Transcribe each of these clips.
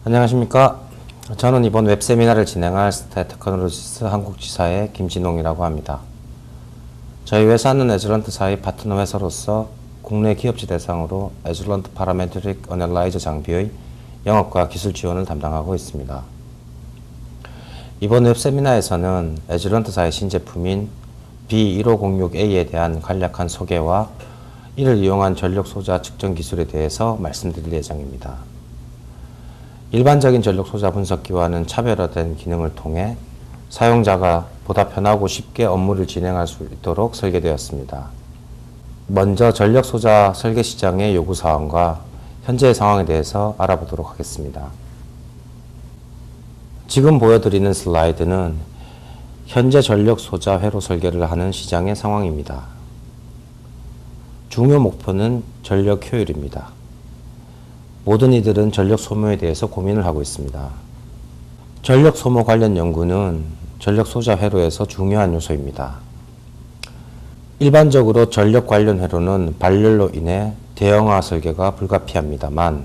안녕하십니까. 저는 이번 웹세미나를 진행할 스타테크놀로지스 한국지사의 김진홍이라고 합니다. 저희 회사는 에즐런트사의 파트너 회사로서 국내 기업체 대상으로 에즐런트 파라메트릭 어널라이저 장비의 영업과 기술 지원을 담당하고 있습니다. 이번 웹세미나에서는 에즐런트사의 신제품인 B1506A에 대한 간략한 소개와 이를 이용한 전력 소자 측정 기술에 대해서 말씀드릴 예정입니다. 일반적인 전력 소자 분석기와는 차별화된 기능을 통해 사용자가 보다 편하고 쉽게 업무를 진행할 수 있도록 설계되었습니다. 먼저 전력 소자 설계 시장의 요구사항과 현재의 상황에 대해서 알아보도록 하겠습니다. 지금 보여드리는 슬라이드는 현재 전력 소자 회로 설계를 하는 시장의 상황입니다. 중요 목표는 전력 효율입니다. 모든 이들은 전력 소모에 대해서 고민을 하고 있습니다. 전력 소모 관련 연구는 전력 소자 회로에서 중요한 요소입니다. 일반적으로 전력 관련 회로는 발열로 인해 대형화 설계가 불가피합니다만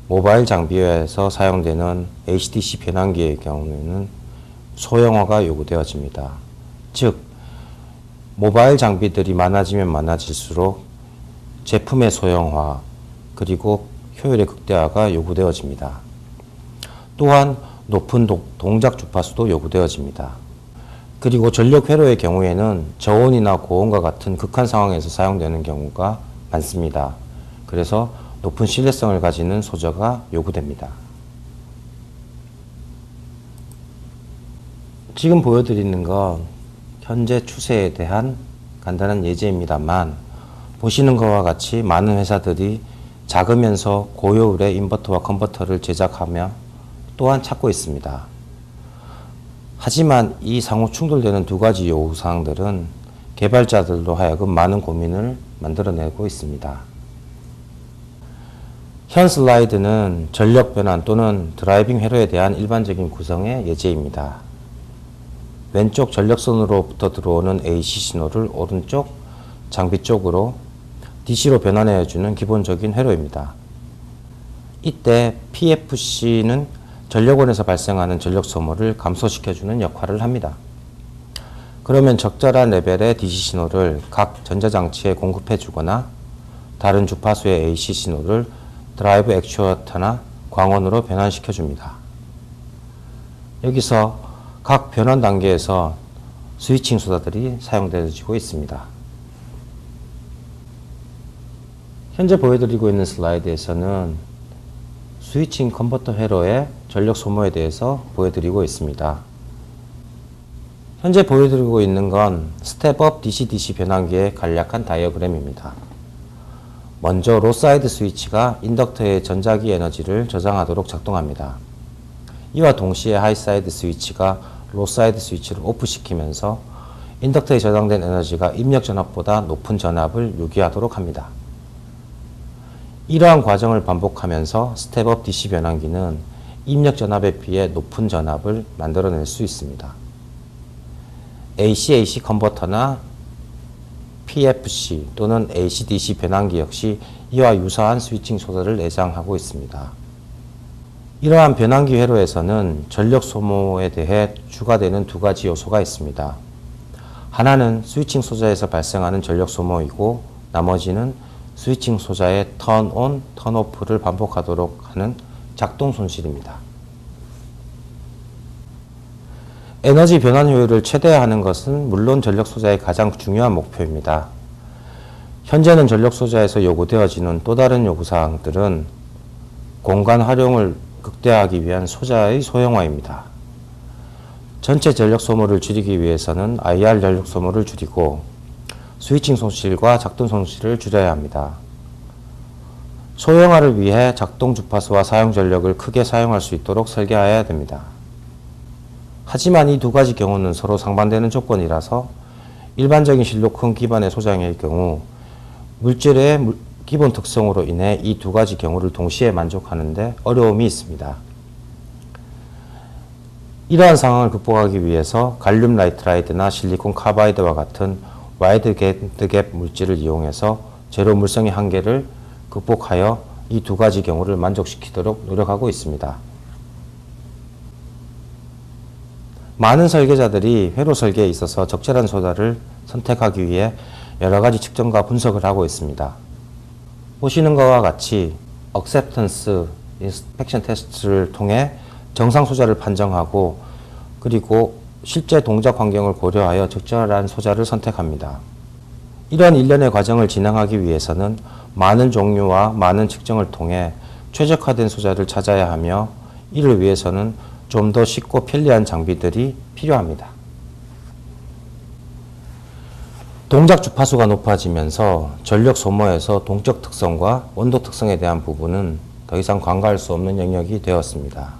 모바일 장비에서 사용되는 HDC 변환기의 경우에는 소형화가 요구되어집니다. 즉, 모바일 장비들이 많아지면 많아질수록 제품의 소형화 그리고 효율의 극대화가 요구되어집니다. 또한 높은 동작 주파수도 요구되어집니다. 그리고 전력 회로의 경우에는 저온이나 고온과 같은 극한 상황에서 사용되는 경우가 많습니다. 그래서 높은 신뢰성을 가지는 소저가 요구됩니다. 지금 보여드리는 건 현재 추세에 대한 간단한 예제입니다만 보시는 것과 같이 많은 회사들이 작으면서 고효율의 인버터와 컨버터를 제작하며 또한 찾고 있습니다. 하지만 이 상호 충돌되는 두 가지 요구사항들은 개발자들로 하여금 많은 고민을 만들어내고 있습니다. 현 슬라이드는 전력 변환 또는 드라이빙 회로에 대한 일반적인 구성의 예제입니다. 왼쪽 전력선으로부터 들어오는 AC 신호를 오른쪽 장비 쪽으로 DC로 변환해주는 기본적인 회로입니다. 이때 PFC는 전력원에서 발생하는 전력 소모를 감소시켜주는 역할을 합니다. 그러면 적절한 레벨의 DC 신호를 각 전자장치에 공급해주거나 다른 주파수의 AC 신호를 드라이브 액추어터나 광원으로 변환시켜줍니다. 여기서 각 변환 단계에서 스위칭 소자들이 사용되어지고 있습니다. 현재 보여드리고 있는 슬라이드에서는 스위칭 컨버터 회로의 전력 소모에 대해서 보여드리고 있습니다. 현재 보여드리고 있는 건 스텝업 DC-DC 변환기의 간략한 다이어그램입니다. 먼저 로사이드 스위치가 인덕터의 전자기 에너지를 저장하도록 작동합니다. 이와 동시에 하이사이드 스위치가 로사이드 스위치를 오프시키면서 인덕터에 저장된 에너지가 입력 전압보다 높은 전압을 유기하도록 합니다. 이러한 과정을 반복하면서 스텝업 DC 변환기는 입력 전압에 비해 높은 전압을 만들어낼 수 있습니다. AC-AC 컨버터나 PFC 또는 AC-DC 변환기 역시 이와 유사한 스위칭 소재를 내장하고 있습니다. 이러한 변환기 회로에서는 전력 소모에 대해 추가되는 두 가지 요소가 있습니다. 하나는 스위칭 소자에서 발생하는 전력 소모이고 나머지는 스위칭 소자의 턴온, 턴오프를 반복하도록 하는 작동 손실입니다. 에너지 변환 효율을 최대화하는 것은 물론 전력 소자의 가장 중요한 목표입니다. 현재는 전력 소자에서 요구되어지는 또 다른 요구사항들은 공간 활용을 극대화하기 위한 소자의 소형화입니다. 전체 전력 소모를 줄이기 위해서는 IR 전력 소모를 줄이고 스위칭 손실과 작동 손실을 줄여야 합니다. 소형화를 위해 작동 주파수와 사용 전력을 크게 사용할 수 있도록 설계해야 됩니다. 하지만 이 두 가지 경우는 서로 상반되는 조건이라서 일반적인 실리콘 기반의 소장의 경우 물질의 기본 특성으로 인해 이 두 가지 경우를 동시에 만족하는 데 어려움이 있습니다. 이러한 상황을 극복하기 위해서 갈륨 나이트라이드나 실리콘 카바이드와 같은 와이드 밴드갭 물질을 이용해서 제로 물성의 한계를 극복하여 이 두 가지 경우를 만족시키도록 노력하고 있습니다. 많은 설계자들이 회로 설계에 있어서 적절한 소자를 선택하기 위해 여러 가지 측정과 분석을 하고 있습니다. 보시는 것과 같이 Acceptance Inspection 테스트를 통해 정상 소자를 판정하고 그리고 실제 동작 환경을 고려하여 적절한 소자를 선택합니다. 이러한 일련의 과정을 진행하기 위해서는 많은 종류와 많은 측정을 통해 최적화된 소자를 찾아야 하며 이를 위해서는 좀 더 쉽고 편리한 장비들이 필요합니다. 동작 주파수가 높아지면서 전력 소모에서 동적 특성과 온도 특성에 대한 부분은 더 이상 간과할 수 없는 영역이 되었습니다.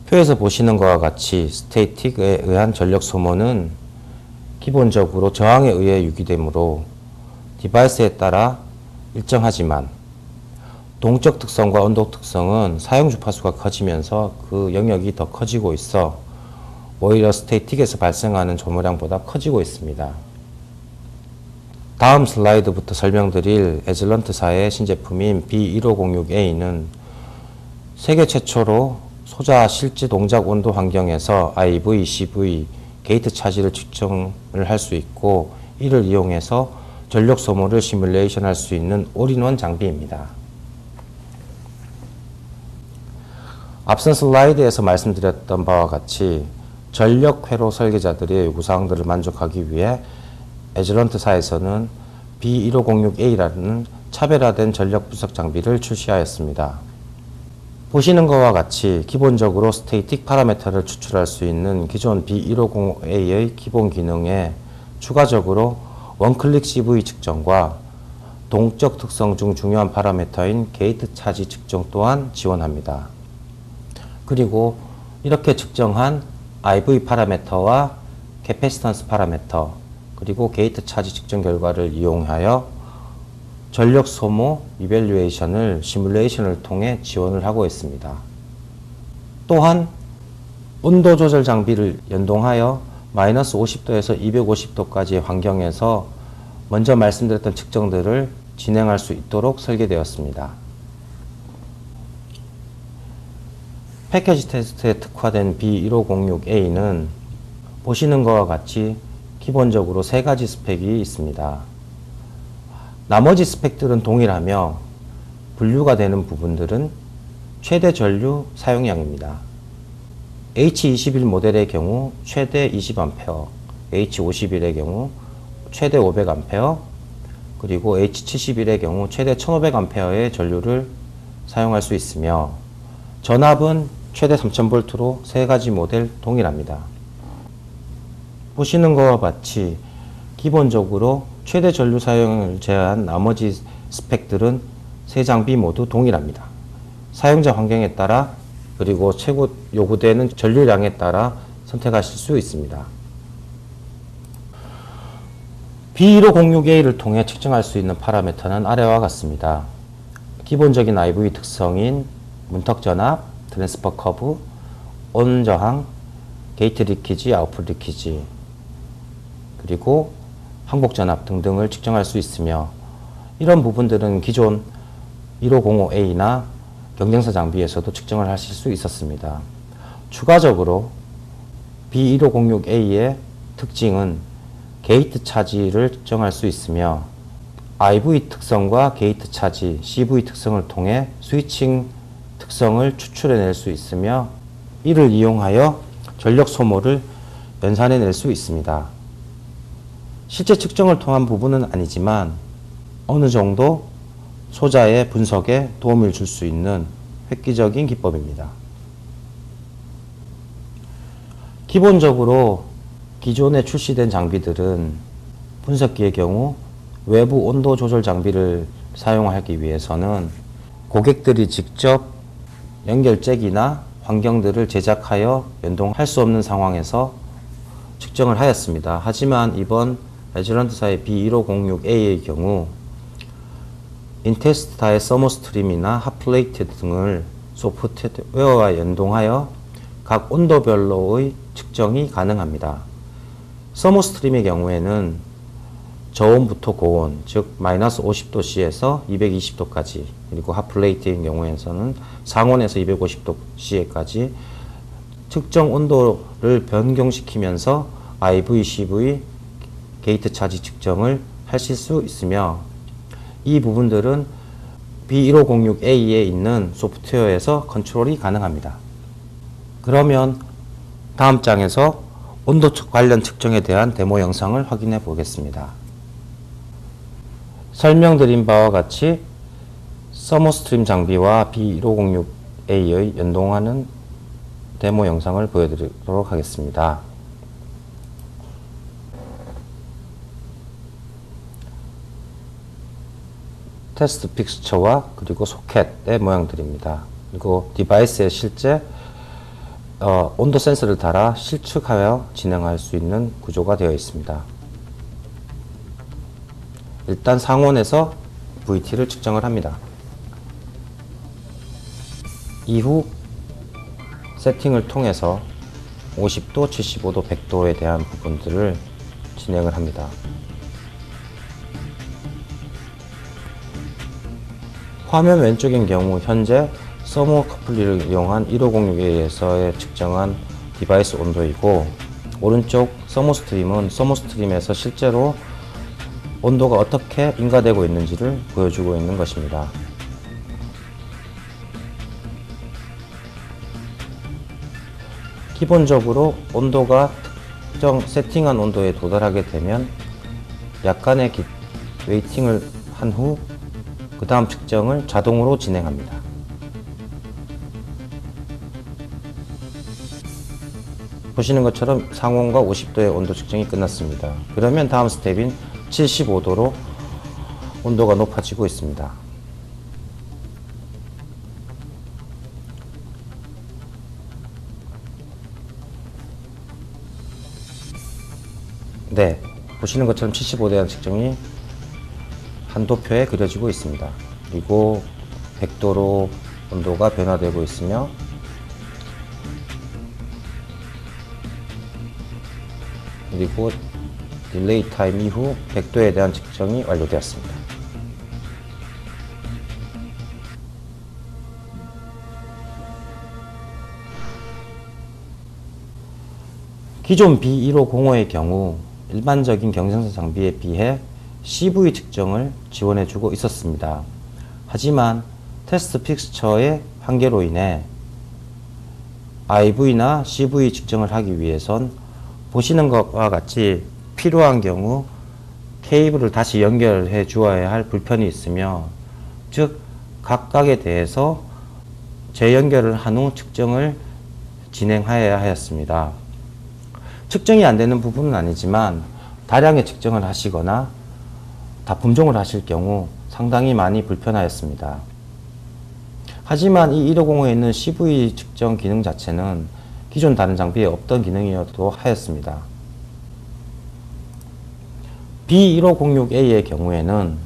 표에서 보시는 것과 같이 스태틱에 의한 전력 소모는 기본적으로 저항에 의해 유기되므로 디바이스에 따라 일정하지만 동적 특성과 온도 특성은 사용 주파수가 커지면서 그 영역이 더 커지고 있어 오히려 스태틱에서 발생하는 소모량보다 커지고 있습니다. 다음 슬라이드부터 설명드릴 에즐런트사의 신제품인 B1506A는 세계 최초로 소자 실제 동작 온도 환경에서 IV, CV, 게이트 차지를 측정을 할 수 있고 이를 이용해서 전력 소모를 시뮬레이션 할 수 있는 올인원 장비입니다. 앞선 슬라이드에서 말씀드렸던 바와 같이 전력 회로 설계자들의 요구사항들을 만족하기 위해 에즐런트사에서는 B1506A라는 차별화된 전력 분석 장비를 출시하였습니다. 보시는 것과 같이 기본적으로 스태틱 파라미터를 추출할 수 있는 기존 B1505A의 기본 기능에 추가적으로 원클릭 CV 측정과 동적 특성 중 중요한 파라미터인 게이트 차지 측정 또한 지원합니다. 그리고 이렇게 측정한 IV 파라미터와 캐패시턴스 파라미터 그리고 게이트 차지 측정 결과를 이용하여 전력 소모 이밸류에이션을 시뮬레이션을 통해 지원을 하고 있습니다. 또한 온도 조절 장비를 연동하여 마이너스 50도에서 250도까지의 환경에서 먼저 말씀드렸던 측정들을 진행할 수 있도록 설계되었습니다. 패키지 테스트에 특화된 B1506A는 보시는 것과 같이 기본적으로 세 가지 스펙이 있습니다. 나머지 스펙들은 동일하며 분류가 되는 부분들은 최대 전류 사용량입니다. H21 모델의 경우 최대 20A, H51의 경우 최대 500A, 그리고 H71의 경우 최대 1500A의 전류를 사용할 수 있으며 전압은 최대 3000V로 세 가지 모델 동일합니다. 보시는 것과 같이 기본적으로 최대 전류 사용을 제외한 나머지 스펙들은 세 장비 모두 동일합니다. 사용자 환경에 따라 그리고 최고 요구되는 전류량에 따라 선택하실 수 있습니다. B1506A를 통해 측정할 수 있는 파라미터는 아래와 같습니다. 기본적인 IV 특성인 문턱 전압, 트랜스퍼 커브, 온 저항, 게이트 리키지, 아웃풋 리키지, 그리고 항복 전압 등등을 측정할 수 있으며 이런 부분들은 기존 1505A나 경쟁사 장비에서도 측정을 하실 수 있었습니다. 추가적으로 B1506A의 특징은 게이트 차지를 측정할 수 있으며 IV 특성과 게이트 차지, CV 특성을 통해 스위칭 특성을 추출해낼 수 있으며 이를 이용하여 전력 소모를 연산해낼 수 있습니다. 실제 측정을 통한 부분은 아니지만 어느 정도 소자의 분석에 도움을 줄 수 있는 획기적인 기법입니다. 기본적으로 기존에 출시된 장비들은 분석기의 경우 외부 온도 조절 장비를 사용하기 위해서는 고객들이 직접 연결잭이나 환경들을 제작하여 연동할 수 없는 상황에서 측정을 하였습니다. 하지만 이번 에즐런트사의 B1506A의 경우 인테스타의 서머스트림이나 핫플레이트 등을 소프트웨어와 연동하여 각 온도별로의 측정이 가능합니다. 서머스트림의 경우에는 저온부터 고온, 즉 마이너스 50도C에서 220도까지, 그리고 핫플레이트의 경우에서는 상온에서 250도C까지 측정 온도를 변경시키면서 IV, CV, 게이트 차지 측정을 하실 수 있으며, 이 부분들은 B1506A에 있는 소프트웨어에서 컨트롤이 가능합니다. 그러면 다음 장에서 온도 관련 측정에 대한 데모 영상을 확인해 보겠습니다. 설명드린 바와 같이 서머스트림 장비와 B1506A의 연동하는 데모 영상을 보여드리도록 하겠습니다. 테스트 픽스처와 그리고 소켓의 모양들입니다. 그리고 디바이스에 실제 온도 센서를 달아 실측하여 진행할 수 있는 구조가 되어 있습니다. 일단 상온에서 VT를 측정을 합니다. 이후 세팅을 통해서 50도, 75도, 100도에 대한 부분들을 진행을 합니다. 화면 왼쪽인 경우 현재 서머커플리를 이용한 1506A에서의 측정한 디바이스 온도이고, 오른쪽 서머스트림은 서머스트림에서 실제로 온도가 어떻게 인가되고 있는지를 보여주고 있는 것입니다. 기본적으로 온도가 특정 세팅한 온도에 도달하게 되면 약간의 웨이팅을 한 후 그 다음 측정을 자동으로 진행합니다. 보시는 것처럼 상온과 50도의 온도 측정이 끝났습니다. 그러면 다음 스텝인 75도로 온도가 높아지고 있습니다. 네, 보시는 것처럼 75도에 대한 측정이 한도표에 그려지고 있습니다. 그리고 100도로 온도가 변화되고 있으며, 그리고 딜레이 타임 이후 100도에 대한 측정이 완료되었습니다. 기존 B1505의 경우 일반적인 경쟁사 장비에 비해 CV 측정을 지원해주고 있었습니다. 하지만 테스트 픽스처의 한계로 인해 IV나 CV 측정을 하기 위해선 보시는 것과 같이 필요한 경우 케이블을 다시 연결해 주어야 할 불편이 있으며, 즉 각각에 대해서 재연결을 한 후 측정을 진행하여야 하였습니다. 측정이 안 되는 부분은 아니지만 다량의 측정을 하시거나 다품종을 하실 경우 상당히 많이 불편하였습니다. 하지만 이 1505에 있는 CV 측정 기능 자체는 기존 다른 장비에 없던 기능이어도 하였습니다. B1506A의 경우에는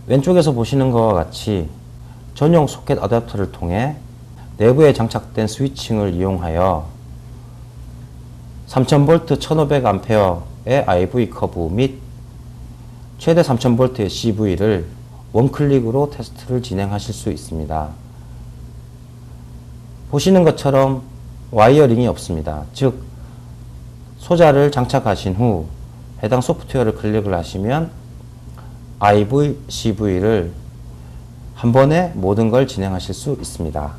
왼쪽에서 보시는 것과 같이 전용 소켓 어댑터를 통해 내부에 장착된 스위칭을 이용하여 3000V 1500A의 IV 커브 및 최대 3000V의 CV를 원클릭으로 테스트를 진행하실 수 있습니다. 보시는 것처럼 와이어링이 없습니다. 즉 소자를 장착하신 후 해당 소프트웨어를 클릭을 하시면 IV, CV를 한 번에 모든 걸 진행하실 수 있습니다.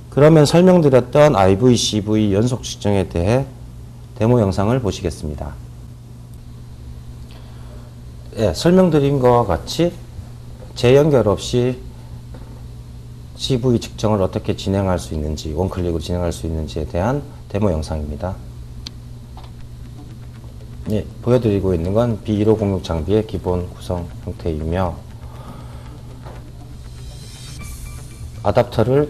그러면 설명드렸던 IV, CV 연속 측정에 대해 데모 영상을 보시겠습니다. 예, 설명드린 것과 같이 재연결 없이 CV 측정을 어떻게 진행할 수 있는지, 원클릭으로 진행할 수 있는지에 대한 데모 영상입니다. 예, 보여드리고 있는 건 B1506 장비의 기본 구성 형태이며, 아답터를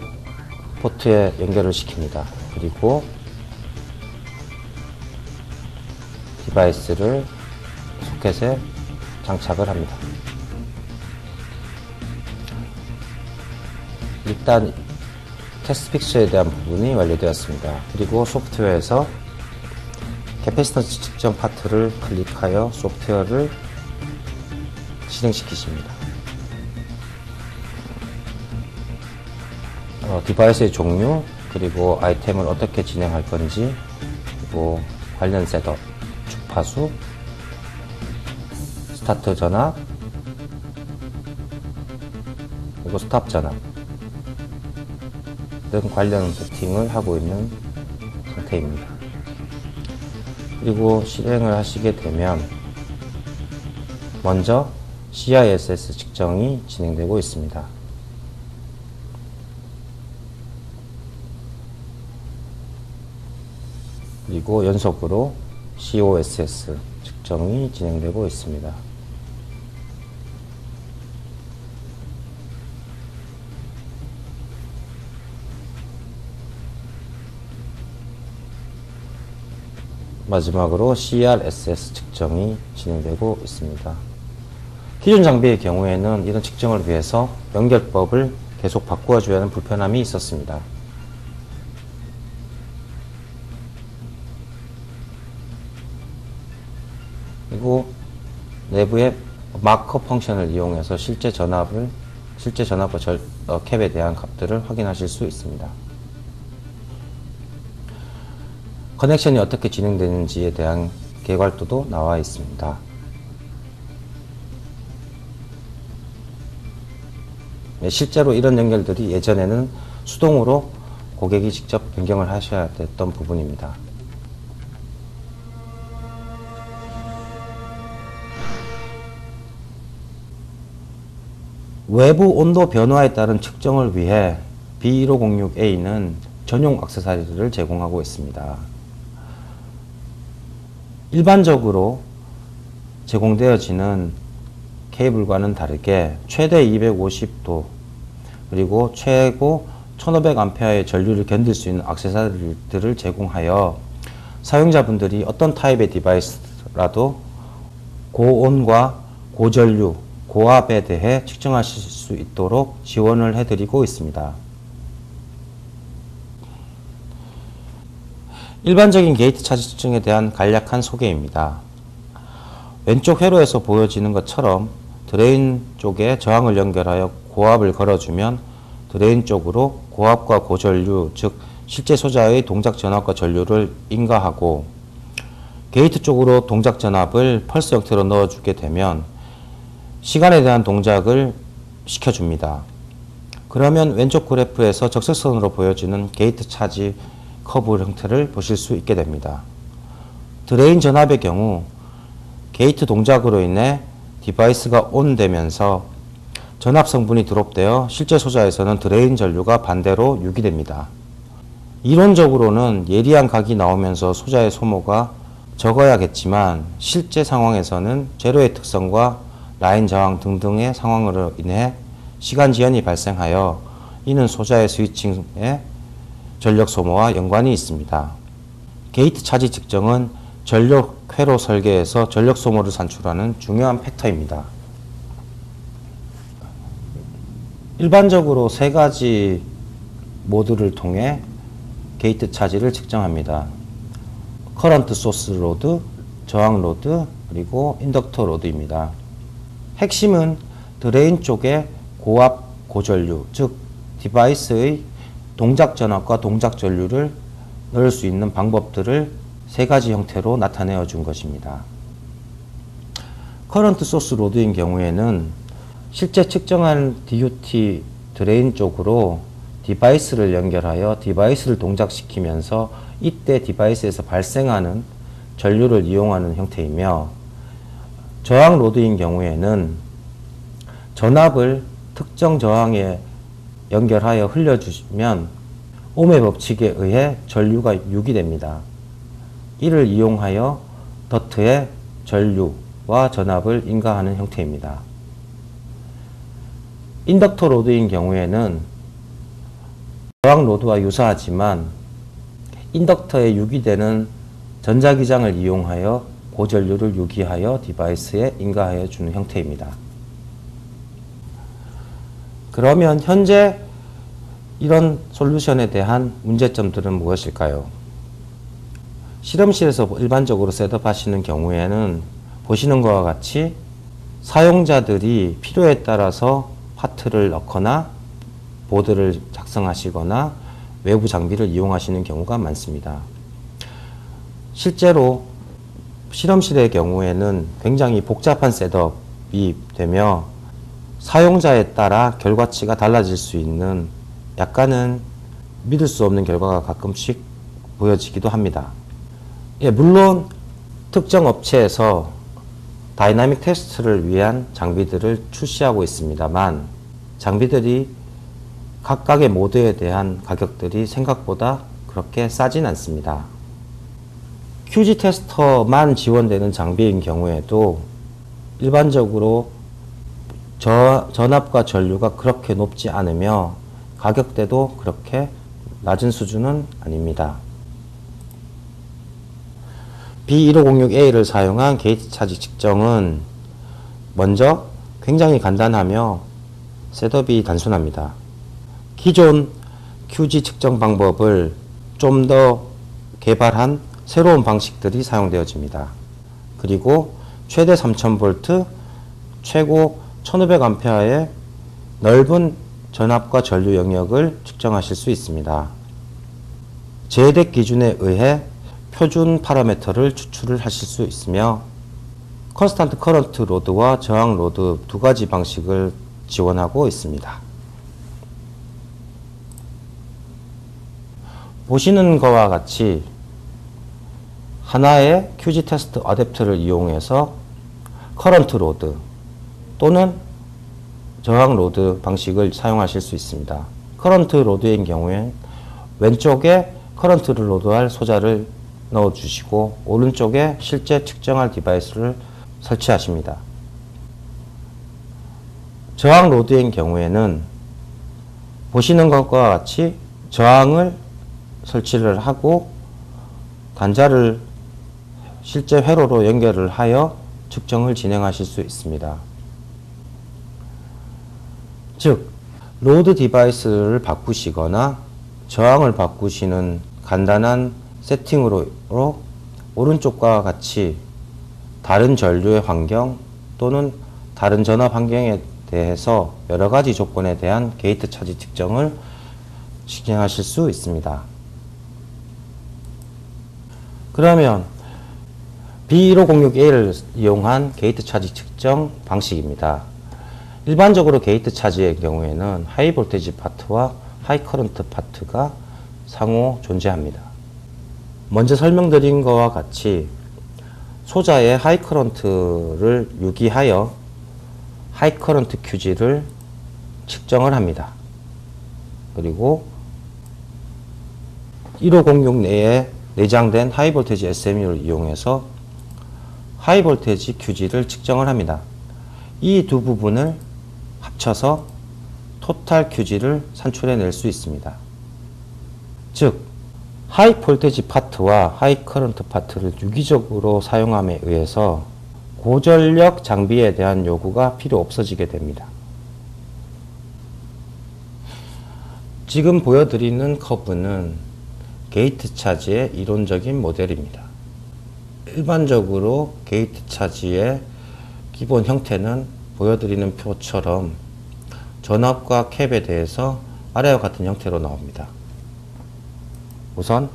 포트에 연결을 시킵니다. 그리고 디바이스를 소켓에 장착을 합니다. 일단 테스트 픽처에 대한 부분이 완료되었습니다. 그리고 소프트웨어에서 캐패시턴스 측정 파트를 클릭하여 소프트웨어를 실행시키십니다. 디바이스의 종류, 그리고 아이템을 어떻게 진행할 건지, 그리고 관련 셋업, 주파수, 스타트 전압, 그리고 스탑 전압 등 관련 세팅을 하고 있는 상태입니다. 그리고 실행을 하시게 되면 먼저 CISS 측정이 진행되고 있습니다. 그리고 연속으로 COSS 측정이 진행되고 있습니다. 마지막으로 CRSS 측정이 진행되고 있습니다. 기존 장비의 경우에는 이런 측정을 위해서 연결법을 계속 바꾸어줘야 하는 불편함이 있었습니다. 그리고 내부의 마커 펑션을 이용해서 실제 전압과 캡에 대한 값들을 확인하실 수 있습니다. 커넥션이 어떻게 진행되는지에 대한 개괄도도 나와 있습니다. 실제로 이런 연결들이 예전에는 수동으로 고객이 직접 변경을 하셔야 됐던 부분입니다. 외부 온도 변화에 따른 측정을 위해 B1506A는 전용 액세서리를 제공하고 있습니다. 일반적으로 제공되어지는 케이블과는 다르게 최대 250도 그리고 최고 1500A의 전류를 견딜 수 있는 액세서리들을 제공하여 사용자분들이 어떤 타입의 디바이스라도 고온과 고전류, 고압에 대해 측정하실 수 있도록 지원을 해드리고 있습니다. 일반적인 게이트 차지 측정에 대한 간략한 소개입니다. 왼쪽 회로에서 보여지는 것처럼 드레인 쪽에 저항을 연결하여 고압을 걸어주면 드레인 쪽으로 고압과 고전류, 즉 실제 소자의 동작 전압과 전류를 인가하고 게이트 쪽으로 동작 전압을 펄스 형태로 넣어주게 되면 시간에 대한 동작을 시켜줍니다. 그러면 왼쪽 그래프에서 적색선으로 보여지는 게이트 차지 커브 형태를 보실 수 있게 됩니다. 드레인 전압의 경우 게이트 동작으로 인해 디바이스가 온 되면서 전압 성분이 드롭되어 실제 소자에서는 드레인 전류가 반대로 유기됩니다. 이론적으로는 예리한 각이 나오면서 소자의 소모가 적어야겠지만 실제 상황에서는 제로의 특성과 라인 저항 등등의 상황으로 인해 시간 지연이 발생하여 이는 소자의 스위칭의 전력 소모와 연관이 있습니다. 게이트 차지 측정은 전력 회로 설계에서 전력 소모를 산출하는 중요한 팩터입니다. 일반적으로 세 가지 모드를 통해 게이트 차지를 측정합니다. 커런트 소스 로드, 저항 로드, 그리고 인덕터 로드입니다. 핵심은 드레인 쪽에 고압, 고전류, 즉 디바이스의 동작 전압과 동작 전류를 넣을 수 있는 방법들을 세 가지 형태로 나타내어 준 것입니다. 커런트 소스 로드인 경우에는 실제 측정한 DUT 드레인 쪽으로 디바이스를 연결하여 디바이스를 동작시키면서 이때 디바이스에서 발생하는 전류를 이용하는 형태이며, 저항 로드인 경우에는 전압을 특정 저항에 연결하여 흘려주시면 옴의 법칙에 의해 전류가 유기됩니다. 이를 이용하여 더트에 전류와 전압을 인가하는 형태입니다. 인덕터 로드인 경우에는 저항 로드와 유사하지만 인덕터에 유기되는 전자기장을 이용하여 고전류를 유기하여 디바이스에 인가하여 주는 형태입니다. 그러면 현재 이런 솔루션에 대한 문제점들은 무엇일까요? 실험실에서 일반적으로 셋업하시는 경우에는 보시는 것과 같이 사용자들이 필요에 따라서 파트를 넣거나 보드를 작성하시거나 외부 장비를 이용하시는 경우가 많습니다. 실제로 실험실의 경우에는 굉장히 복잡한 셋업이 되며 사용자에 따라 결과치가 달라질 수 있는 약간은 믿을 수 없는 결과가 가끔씩 보여지기도 합니다. 예, 물론 특정 업체에서 다이나믹 테스트를 위한 장비들을 출시하고 있습니다만 장비들이 각각의 모드에 대한 가격들이 생각보다 그렇게 싸진 않습니다. QG 테스터만 지원되는 장비인 경우에도 일반적으로 전압과 전류가 그렇게 높지 않으며 가격대도 그렇게 낮은 수준은 아닙니다. B1506A를 사용한 게이트 차지 측정은 먼저 굉장히 간단하며 셋업이 단순합니다. 기존 QG 측정 방법을 좀 더 개발한 새로운 방식들이 사용되어집니다. 그리고 최대 3000V, 최고 1500A의 넓은 전압과 전류 영역을 측정하실 수 있습니다. 제덱 기준에 의해 표준 파라미터를 추출을 하실 수 있으며 컨스탄트 커런트 로드와 저항 로드 두 가지 방식을 지원하고 있습니다. 보시는 것과 같이 하나의 QG 테스트 어댑터를 이용해서 커런트 로드 또는 저항 로드 방식을 사용하실 수 있습니다. 커런트 로드인 경우엔 왼쪽에 커런트를 로드할 소자를 넣어주시고 오른쪽에 실제 측정할 디바이스를 설치하십니다. 저항 로드인 경우에는 보시는 것과 같이 저항을 설치를 하고 단자를 실제 회로로 연결을 하여 측정을 진행하실 수 있습니다. 즉, 로드 디바이스를 바꾸시거나 저항을 바꾸시는 간단한 세팅으로 오른쪽과 같이 다른 전류의 환경 또는 다른 전압 환경에 대해서 여러 가지 조건에 대한 게이트 차지 측정을 진행하실 수 있습니다. 그러면 B1506A를 이용한 게이트 차지 측정 방식입니다. 일반적으로 게이트 차지의 경우에는 하이 볼테지 파트와 하이 커런트 파트가 상호 존재합니다. 먼저 설명드린 것과 같이 소자의 하이 커런트를 유기하여 하이 커런트 QG를 측정을 합니다. 그리고 1506 내에 내장된 하이 볼테지 SMU를 이용해서 하이 볼테지 QG를 측정을 합니다. 이 두 부분을 합쳐서 토탈 QG를 산출해낼 수 있습니다. 즉, 하이 볼테지 파트와 하이 커런트 파트를 유기적으로 사용함에 의해서 고전력 장비에 대한 요구가 필요 없어지게 됩니다. 지금 보여드리는 커브는 게이트 차지의 이론적인 모델입니다. 일반적으로 게이트 차지의 기본 형태는 보여드리는 표처럼 전압과 캡에 대해서 아래와 같은 형태로 나옵니다. 우선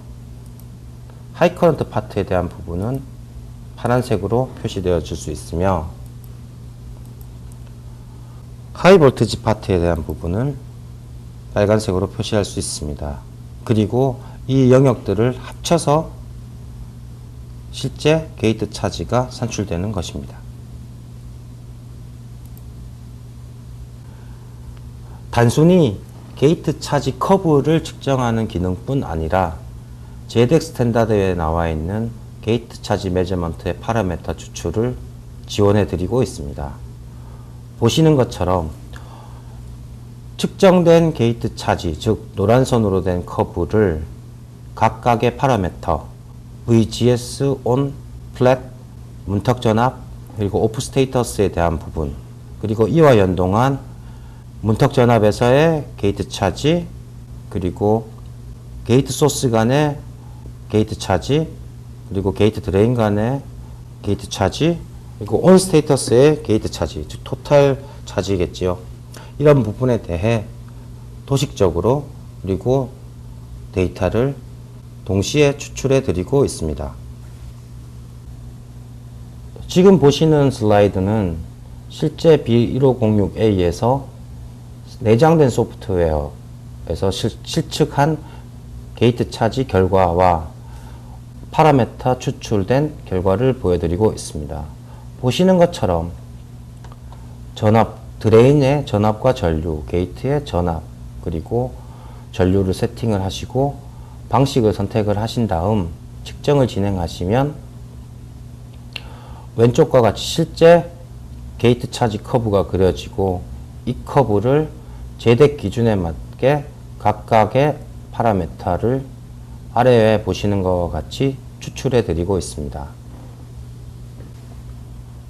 하이 커런트 파트에 대한 부분은 파란색으로 표시되어 줄 수 있으며 하이 볼테지 파트에 대한 부분은 빨간색으로 표시할 수 있습니다. 그리고 이 영역들을 합쳐서 실제 게이트 차지가 산출되는 것입니다. 단순히 게이트 차지 커브를 측정하는 기능뿐 아니라 제덱 스탠다드에 나와 있는 게이트 차지 매저먼트의 파라미터 추출을 지원해 드리고 있습니다. 보시는 것처럼 측정된 게이트 차지, 즉 노란선으로 된 커브를 각각의 파라미터 VGS, ON, 플랫, 문턱 전압, 그리고 오프 스테이터스에 대한 부분, 그리고 이와 연동한 문턱 전압에서의 게이트 차지, 그리고 게이트 소스 간의 게이트 차지, 그리고 게이트 드레인 간의 게이트 차지, 그리고 온 스테이터스의 게이트 차지, 즉 토탈 차지겠지요. 이런 부분에 대해 도식적으로 그리고 데이터를 동시에 추출해 드리고 있습니다. 지금 보시는 슬라이드는 실제 B1506A에서 내장된 소프트웨어에서 실측한 게이트 차지 결과와 파라메터 추출된 결과를 보여드리고 있습니다. 보시는 것처럼 드레인의 전압과 전류, 게이트의 전압, 그리고 전류를 세팅을 하시고 방식을 선택을 하신 다음 측정을 진행하시면 왼쪽과 같이 실제 게이트 차지 커브가 그려지고, 이 커브를 제덱 기준에 맞게 각각의 파라메터를 아래에 보시는 것과 같이 추출해 드리고 있습니다.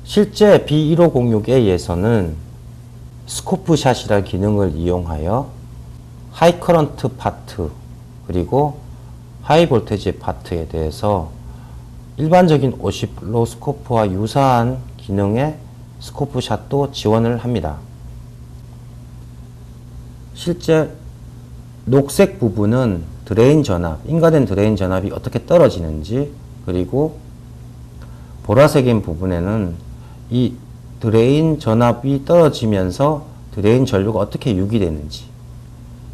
실제 B1506A에서는 스코프샷이라는 기능을 이용하여 하이 커런트 파트 그리고 하이 볼테지 파트에 대해서 일반적인 50로 스코프와 유사한 기능의 스코프샷도 지원을 합니다. 실제 녹색 부분은 드레인 전압, 인가된 드레인 전압이 어떻게 떨어지는지, 그리고 보라색인 부분에는 이 드레인 전압이 떨어지면서 드레인 전류가 어떻게 유기되는지,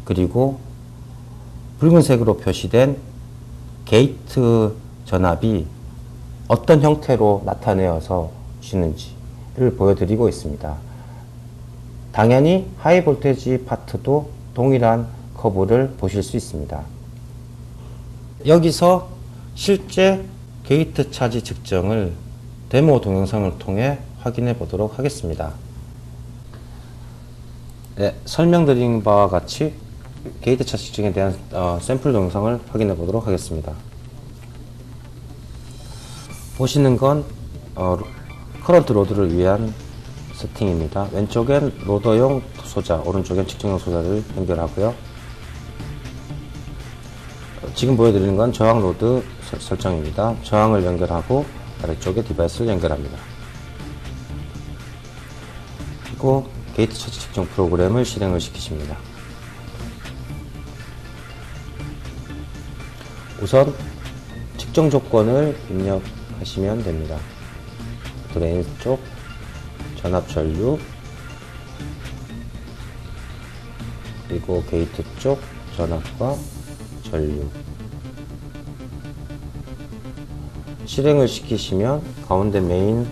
그리고 붉은색으로 표시된 게이트 전압이 어떤 형태로 나타내어서 주는지를 보여드리고 있습니다. 당연히 하이 볼테지 파트도 동일한 커브를 보실 수 있습니다. 여기서 실제 게이트 차지 측정을 데모 동영상을 통해 확인해 보도록 하겠습니다. 네, 설명드린 바와 같이 게이트 차지 측정에 대한 샘플 동영상을 확인해 보도록 하겠습니다. 보시는 건 커런트 로드를 위한 세팅입니다. 왼쪽엔 로더용 소자, 오른쪽엔 측정용 소자를 연결하고요. 지금 보여드리는 건 저항 로드 설정입니다. 저항을 연결하고 아래쪽에 디바이스를 연결합니다. 그리고 게이트 차지 측정 프로그램을 실행을 시키십니다. 우선 측정 조건을 입력하시면 됩니다. 드레인 쪽 전압 전류, 그리고 게이트 쪽 전압과 전류. 실행을 시키시면 가운데 메인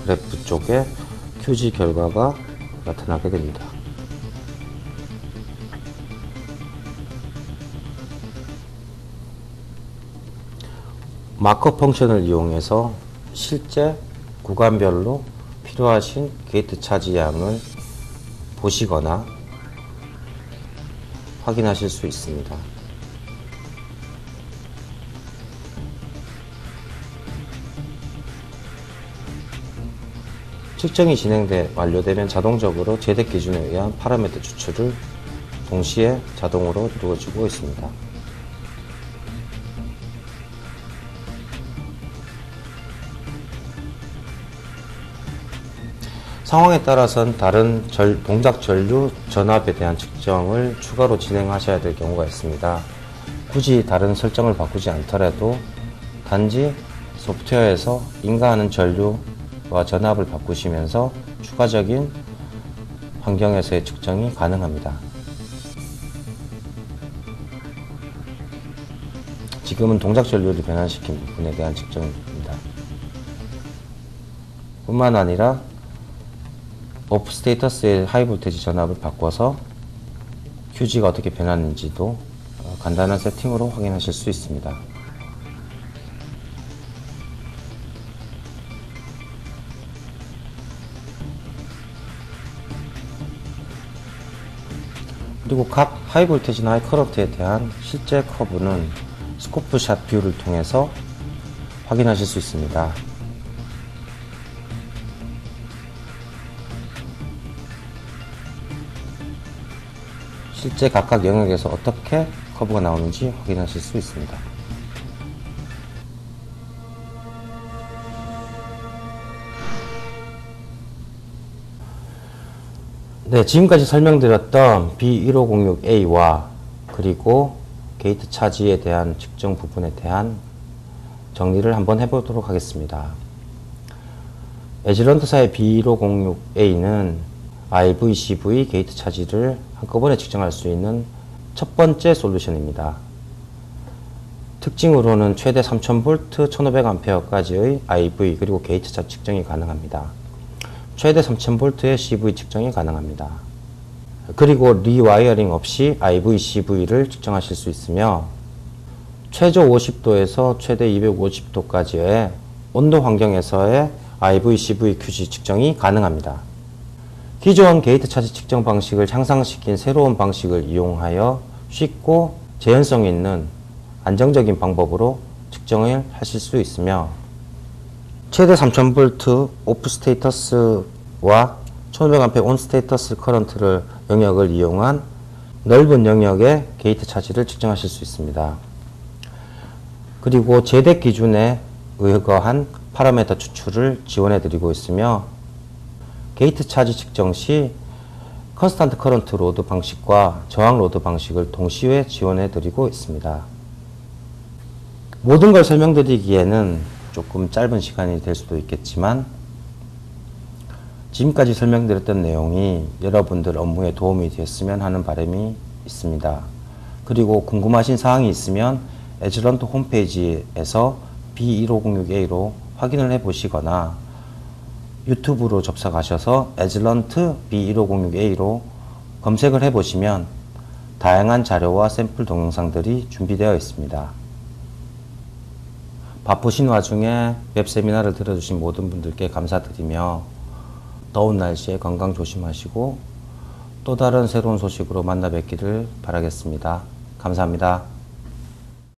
그래프 쪽에 QG 결과가 나타나게 됩니다. 마커 펑션을 이용해서 실제 구간별로 필요하신 게이트 차지 양을 보시거나 확인하실 수 있습니다. 측정이 완료되면 자동적으로 제덱 기준에 의한 파라미터 추출을 동시에 자동으로 이루어지고 있습니다. 상황에 따라서는 다른 동작 전류 전압에 대한 측정을 추가로 진행하셔야 될 경우가 있습니다. 굳이 다른 설정을 바꾸지 않더라도 단지 소프트웨어에서 인가하는 전류와 전압을 바꾸시면서 추가적인 환경에서의 측정이 가능합니다. 지금은 동작 전류를 변환시킨 부분에 대한 측정입니다. 뿐만 아니라 오프 스테이터스의 하이 볼테지 전압을 바꿔서 QG가 어떻게 변하는지도 간단한 세팅으로 확인하실 수 있습니다. 그리고 각 하이 볼테지나 하이 커런트에 대한 실제 커브는 스코프샷 뷰를 통해서 확인하실 수 있습니다. 실제 각각 영역에서 어떻게 커브가 나오는지 확인하실 수 있습니다. 네, 지금까지 설명드렸던 B1506A와 그리고 게이트 차지에 대한 측정 부분에 대한 정리를 한번 해보도록 하겠습니다. 에즈런트사의 B1506A는 IVCV 게이트 차지를 한꺼번에 측정할 수 있는 첫 번째 솔루션입니다. 특징으로는 최대 3000V, 1500A까지의 IV 그리고 게이트 차지 측정이 가능합니다. 최대 3000V의 CV 측정이 가능합니다. 그리고 리와이어링 없이 IVCV를 측정하실 수 있으며 최저 50도에서 최대 250도까지의 온도 환경에서의 IVCV QC 측정이 가능합니다. 기존 게이트 차지 측정 방식을 향상시킨 새로운 방식을 이용하여 쉽고 재현성 있는 안정적인 방법으로 측정을 하실 수 있으며 최대 3000V 오프 스테이터스와 1500A 온 스테이터스 커런트를 영역을 이용한 넓은 영역의 게이트 차지를 측정하실 수 있습니다. 그리고 제덱 기준에 의거한 파라미터 추출을 지원해 드리고 있으며 게이트 차지 측정 시 컨스탄트 커런트 로드 방식과 저항 로드 방식을 동시에 지원해 드리고 있습니다. 모든 걸 설명드리기에는 조금 짧은 시간이 될 수도 있겠지만 지금까지 설명드렸던 내용이 여러분들 업무에 도움이 되었으면 하는 바람이 있습니다. 그리고 궁금하신 사항이 있으면 에즈런트 홈페이지에서 B1506A로 확인을 해 보시거나 유튜브로 접속하셔서 에즈런트 B1506A로 검색을 해 보시면 다양한 자료와 샘플 동영상들이 준비되어 있습니다. 바쁘신 와중에 웹 세미나를 들어주신 모든 분들께 감사드리며 더운 날씨에 건강 조심하시고 또 다른 새로운 소식으로 만나 뵙기를 바라겠습니다. 감사합니다.